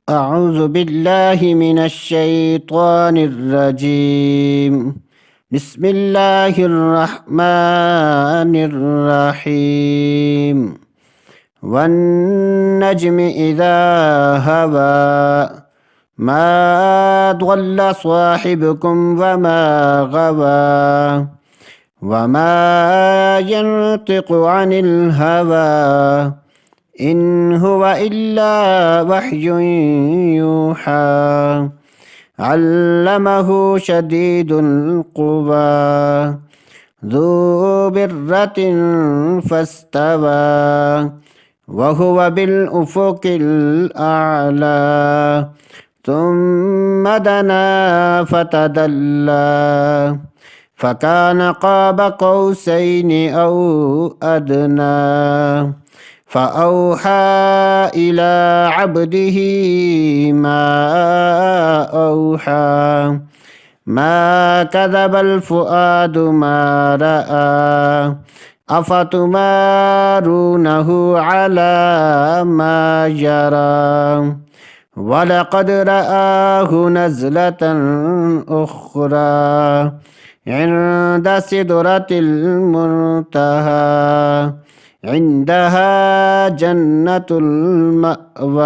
أعوذ بالله من الشيطان الرجيم. بسم الله الرحمن الرحيم. والنجم إذا هوى ما ضل صاحبكم وما غوى وما ينطق عن الهوى إن هو إلا وحي يوحى علمه شديد القوى ذو مرة فاستوى وهو بالأفق الأعلى ثم دنا فتدلى فكان قاب قوسين أو أدنى فأوحى إلى عبده ما أوحى ما كذب الفؤاد ما رأى أفتمارونه على ما جرى ولقد رآه نزلة أخرى عند سدرة المنتهى عندها جنة المأوى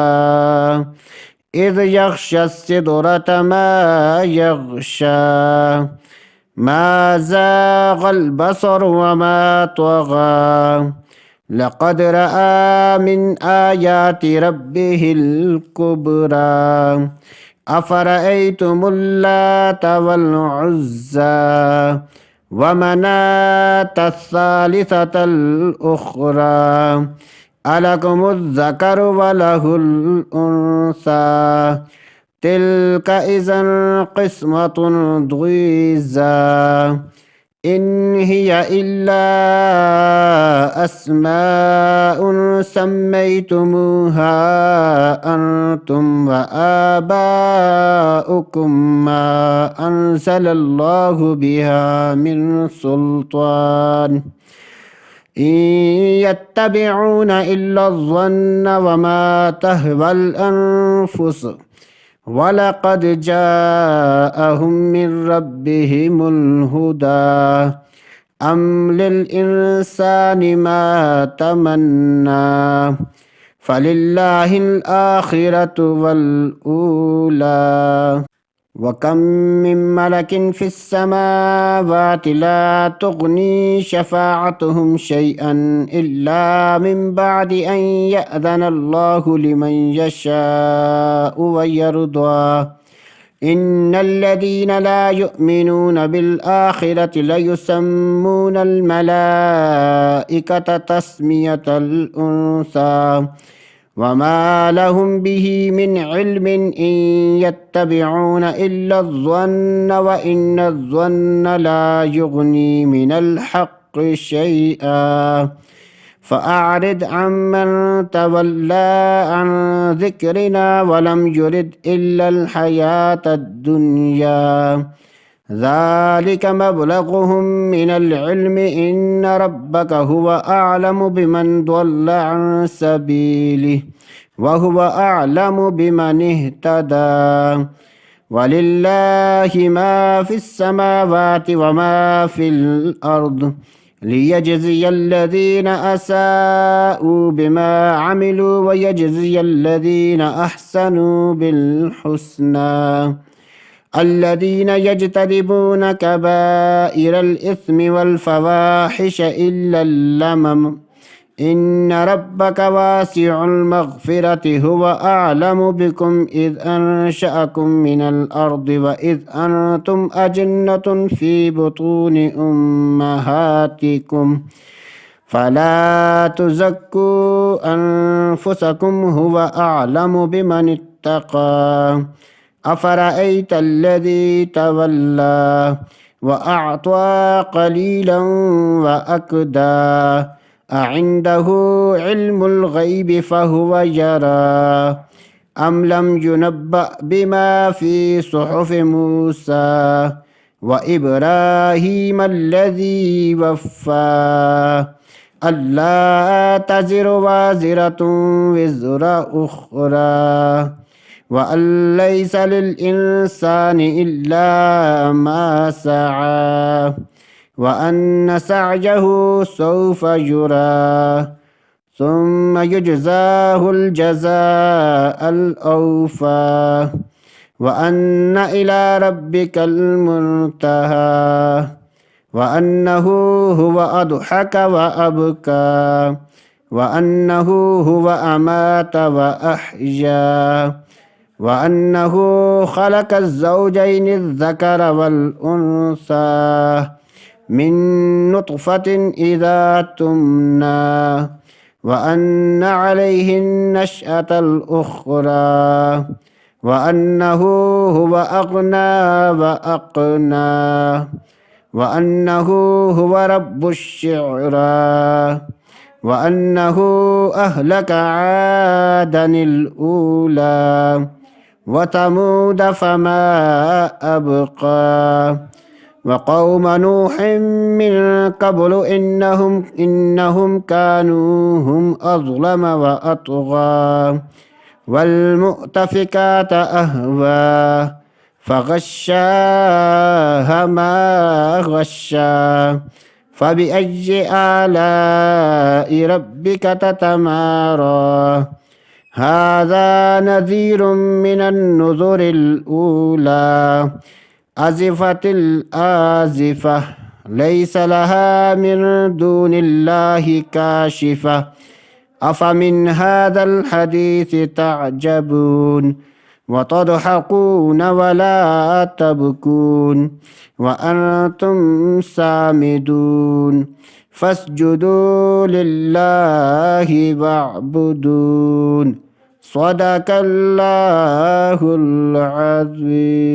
إذ يغشى السدرة ما يغشى ما زاغ البصر وما طغى لقد رأى من آيات ربه الكبرى أفرأيتم اللات والعزى ومناة الثالثة الأخرى ألكم الذكر وله الأنثى تلك إذا قسمة ضيزى إن هي إلا أسماء سميتموها أنتم وآباؤكم ما أنزل الله بها من سلطان إن يتبعون إلا الظن وما تهوى الأنفس ولقد جاءهم من ربهم الهدى أم للإنسان ما تمنى فلله الآخرة والأولى وكم من ملك في السماوات لا تغني شفاعتهم شيئا إلا من بعد أن يأذن الله لمن يشاء ويرضى إن الذين لا يؤمنون بالآخرة ليسمون الملائكة تسمية الأنثى وما لهم به من علم إن يتبعون إلا الظن وإن الظن لا يغني من الحق شيئا فأعرض عمن تولى عن ذكرنا ولم يرد إلا الحياة الدنيا ذلك مبلغهم من العلم إن ربك هو أعلم بمن ضل عن سبيله وهو أعلم بمن اهتدى ولله ما في السماوات وما في الأرض ليجزي الذين أساءوا بما عملوا ويجزي الذين أحسنوا بالحسنى الذين يجتنبون كبائر الإثم والفواحش إلا اللمم إن ربك واسع المغفرة هو أعلم بكم إذ أنشأكم من الأرض وإذ أنتم أجنة في بطون أمهاتكم فلا تزكوا أنفسكم هو أعلم بمن اتقى أفرأيت الذي تولى وأعطى قليلا وأكدى أعنده علم الغيب فهو يرى أم لم ينبأ بما في صحف موسى وإبراهيم الذي وفى ألا تزر وازرة وزر أخرى وأن ليس للإنسان إلا ما سعى وأن سعيه سوف يرى ثم يجزاه الجزاء الأوفى وأن إلى ربك المنتهى وأنه هو أضحك وأبكى وأنه هو أمات وأحيا وأنه خلق الزوجين الذكر والأنثى من نطفة إذا تمنى وأن عليه النشأة الأخرى وأنه هو أغنى وأقنى وأنه هو رب الشعرى وأنه أهلك عادا الأولى وثمود فما أبقى وقوم نوح من قبل إنهم كانوا هم أظلم وأطغى والمؤتفكات أهوى فغشاها ما غشا فبأي آلاء ربك تتمارى هذا نذير من النذر الأولى أزفت الآزفة ليس لها من دون الله كاشفة أفمن هذا الحديث تعجبون وتضحكون ولا تبكون وأنتم سامدون فاسجدوا لله واعبدون صدق الله العظيم.